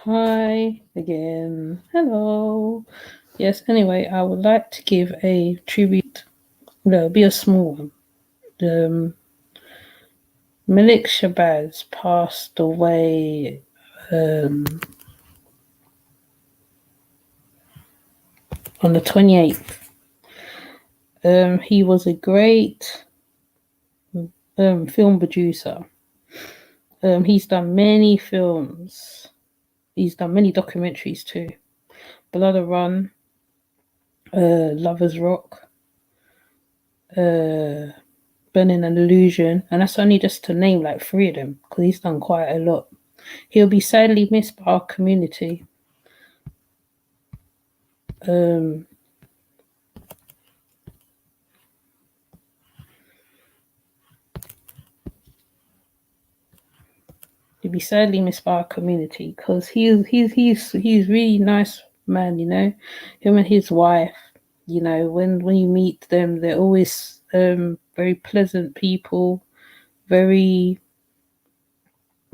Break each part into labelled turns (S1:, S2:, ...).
S1: Hi again. Hello. Yes, anyway, I would like to give a tribute. No, it'll be a small one. Menelik Shabazz passed away on the 28th. He was a great film producer. He's done many films. He's done many documentaries too. Blood of Run, Lovers Rock, Burning an Illusion, and that's only just to name like three of them because he's done quite a lot. He'll be sadly missed by our community. He'll be sadly missed by our community because he's really nice man, you know. Him and his wife, you know, when you meet them, they're always very pleasant people, very,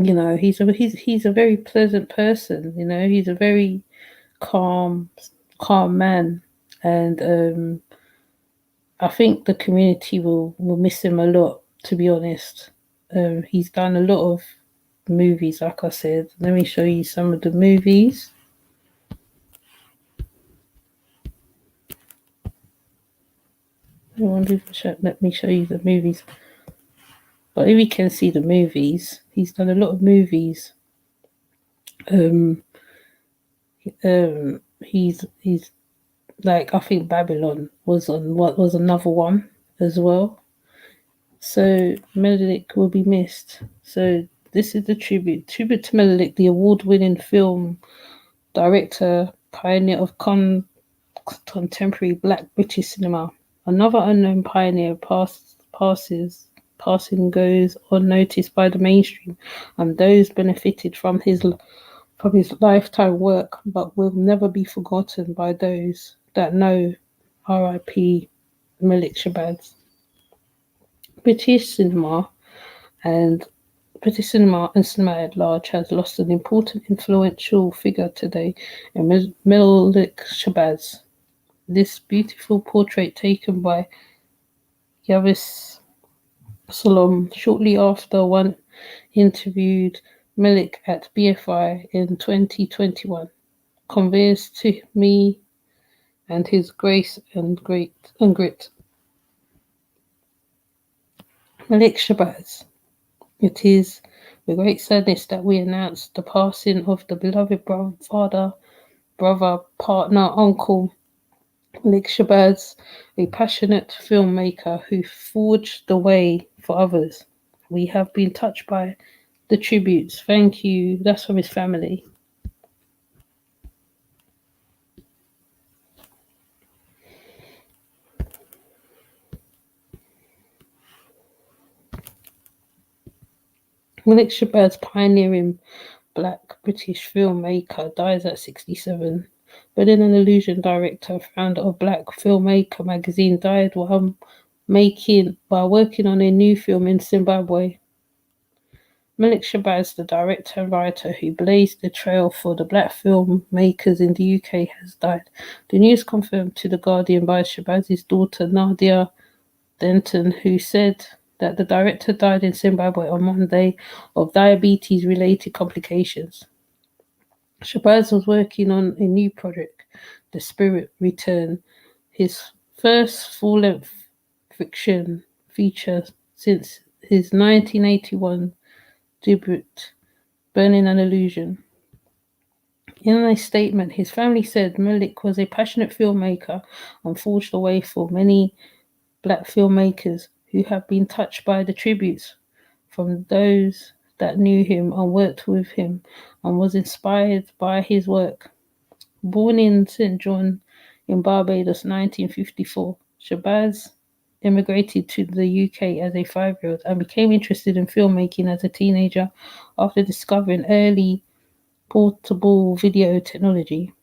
S1: you know, he's a very pleasant person, you know. He's a very calm man, and I think the community will miss him a lot, to be honest. He's done a lot of movies, like I said. Let me show you some of the movies. Let me show you the movies. But if you can see the movies, he's done a lot of movies. He's like, I think Babylon was another one as well. So Menelik will be missed. So this is the tribute to Menelik, the award-winning film director, pioneer of contemporary Black British cinema. Another unknown pioneer passing goes unnoticed by the mainstream, and those benefited from his lifetime work, but will never be forgotten by those that know. R.I.P. Menelik Shabazz. British cinema and cinema at large has lost an important, influential figure today in Menelik Shabazz. This beautiful portrait taken by Yavis Salom shortly after one interviewed Menelik at BFI in 2021 conveys to me and his grace and grit. Menelik Shabazz. It is with great sadness that we announce the passing of the beloved father, brother, partner, uncle, Menelik Shabazz, a passionate filmmaker who forged the way for others. We have been touched by the tributes. Thank you. That's from his family. Menelik Shabazz, pioneering Black British filmmaker, dies at 67. Burning an Illusion director, founder of Black Filmmaker Magazine, died while working on a new film in Zimbabwe. Menelik Shabazz, the director and writer who blazed the trail for the Black filmmakers in the UK, has died. The news confirmed to The Guardian by Shabazz's daughter Nadia Denton, who said that the director died in Zimbabwe on Monday of diabetes-related complications. Shabazz was working on a new project, The Spirit Return, his first full-length fiction feature since his 1981 debut, Burning an Illusion. In a statement, his family said Menelik was a passionate filmmaker and forged the way for many Black filmmakers who have been touched by the tributes from those that knew him and worked with him and was inspired by his work. Born in St. John in Barbados, 1954, Shabazz immigrated to the UK as a 5-year-old and became interested in filmmaking as a teenager after discovering early portable video technology.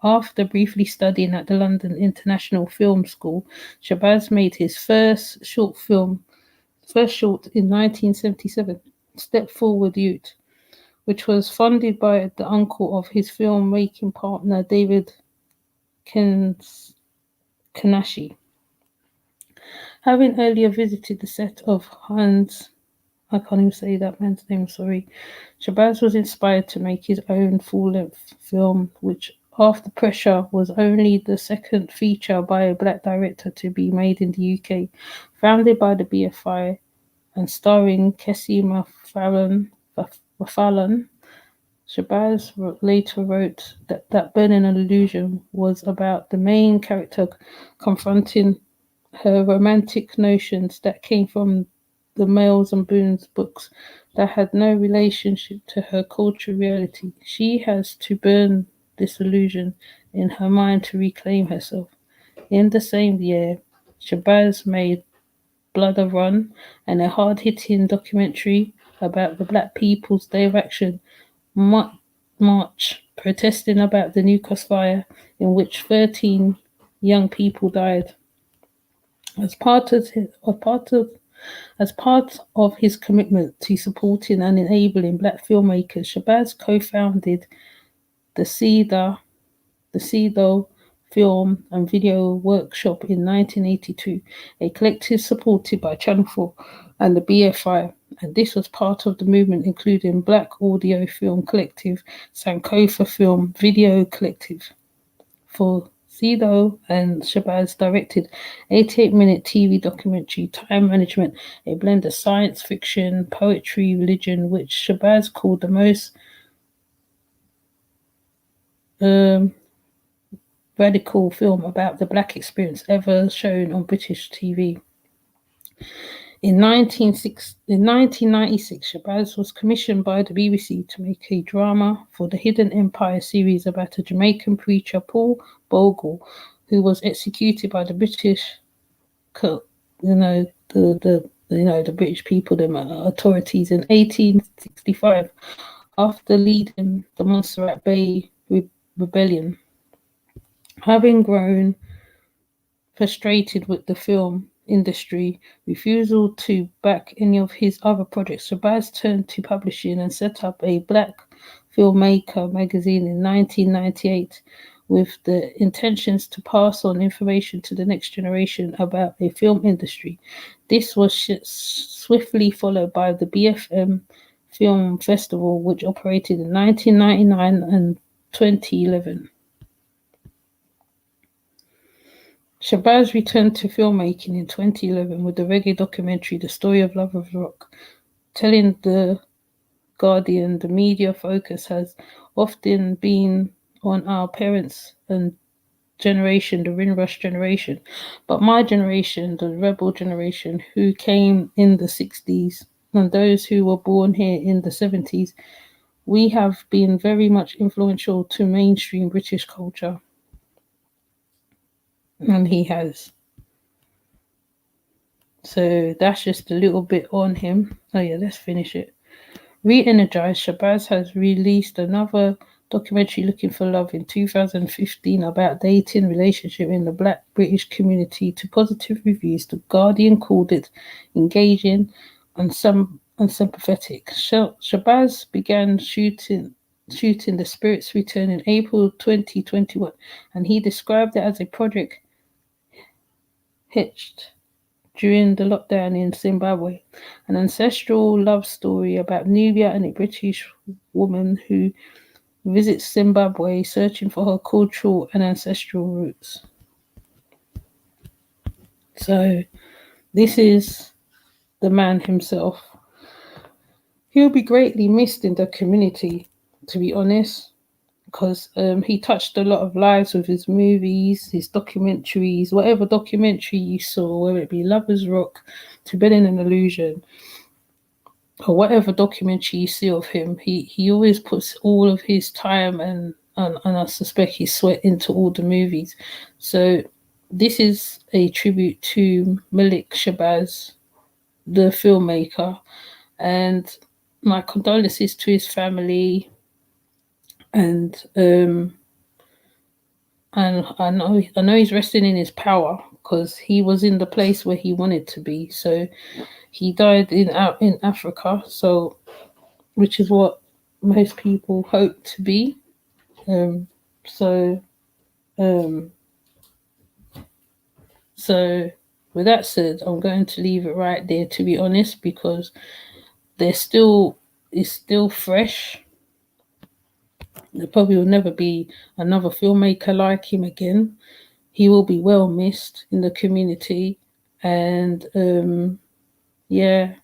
S1: After briefly studying at the London International Film School, Shabazz made his first short in 1977, Step Forward Youth, which was funded by the uncle of his filmmaking partner, David Kanashi. Having earlier visited the set of Hans, I can't even say that man's name, sorry, Shabazz was inspired to make his own full-length film, which, after Pressure, was only the second feature by a black director to be made in the UK. Founded by the BFI and starring Kessie Mafalon, Shabazz later wrote that Burning an Illusion was about the main character confronting her romantic notions that came from the Miles and Boon's books that had no relationship to her cultural reality. She has to burn this illusion in her mind to reclaim herself. In the same year, Shabazz made Blood of Run, and a hard-hitting documentary about the Black People's Day of Action march protesting about the New Cross fire, in which 13 young people died. As part of his commitment to supporting and enabling Black filmmakers, Shabazz co-founded the Ceddo Film and Video Workshop in 1982, a collective supported by Channel 4 and the BFI, and this was part of the movement including Black Audio Film Collective, Sankofa Film Video Collective. For Ceddo, and Shabazz directed 88-minute TV documentary Time Management, a blend of science fiction, poetry, religion, which Shabazz called the most radical film about the Black experience ever shown on British TV. In 1996, Shabazz was commissioned by the BBC to make a drama for the Hidden Empire series about a Jamaican preacher, Paul Bogle, who was executed by the British, the British people, the authorities, in 1865 after leading the Montserrat Bay Rebellion. Having grown frustrated with the film industry refusal to back any of his other projects, Shabazz turned to publishing and set up a Black Filmmaker Magazine in 1998 with the intentions to pass on information to the next generation about the film industry. This was swiftly followed by the BFM Film Festival, which operated in 1999 and 2011. Shabazz returned to filmmaking in 2011 with the reggae documentary The Story of Lovers Rock, telling The Guardian the media focus has often been on our parents and generation, the Windrush generation, but my generation, the rebel generation who came in the 60s, and those who were born here in the 70s, we have been very much influential to mainstream British culture. And he has. So that's just a little bit on him. Oh yeah, let's finish it. Re-energized, Shabazz has released another documentary, Looking for Love, in 2015 about dating relationship in the Black British community to positive reviews. The Guardian called it engaging and unsympathetic. Shabazz began shooting The Spirit's Return in April 2021, and he described it as a project hitched during the lockdown in Zimbabwe, an ancestral love story about Nubia and a British woman who visits Zimbabwe searching for her cultural and ancestral roots. So this is the man himself. He'll be greatly missed in the community, to be honest, because he touched a lot of lives with his movies, his documentaries, whatever documentary you saw, whether it be Lovers Rock, To Burning an Illusion, or whatever documentary you see of him, he always puts all of his time and I suspect his sweat into all the movies. So this is a tribute to Menelik Shabazz, the filmmaker, and my condolences to his family. And I know he's resting in his power because he was in the place where he wanted to be. So he died in Africa, so which is what most people hope to be. So with that said, I'm going to leave it right there, to be honest, because it's still fresh. There probably will never be another filmmaker like him again. He will be well missed in the community, and yeah.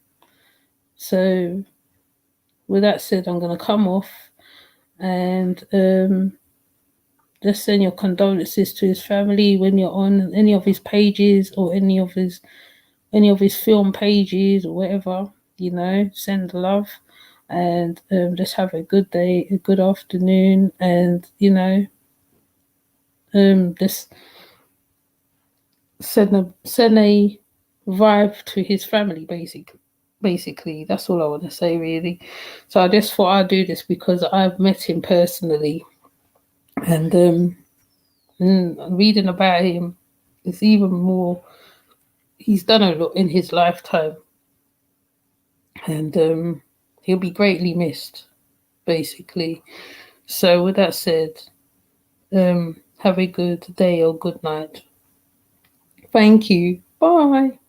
S1: So with that said, I'm going to come off and just send your condolences to his family when you're on any of his pages or any of his film pages or whatever. Send love, and just have a good day, a good afternoon, and just send a vibe to his family, basically. That's all I want to say, really. So I just thought I'd do this because I've met him personally, and reading about him, it's even more. He's done a lot in his lifetime, and he'll be greatly missed, basically. So with that said, have a good day or good night. Thank you. Bye.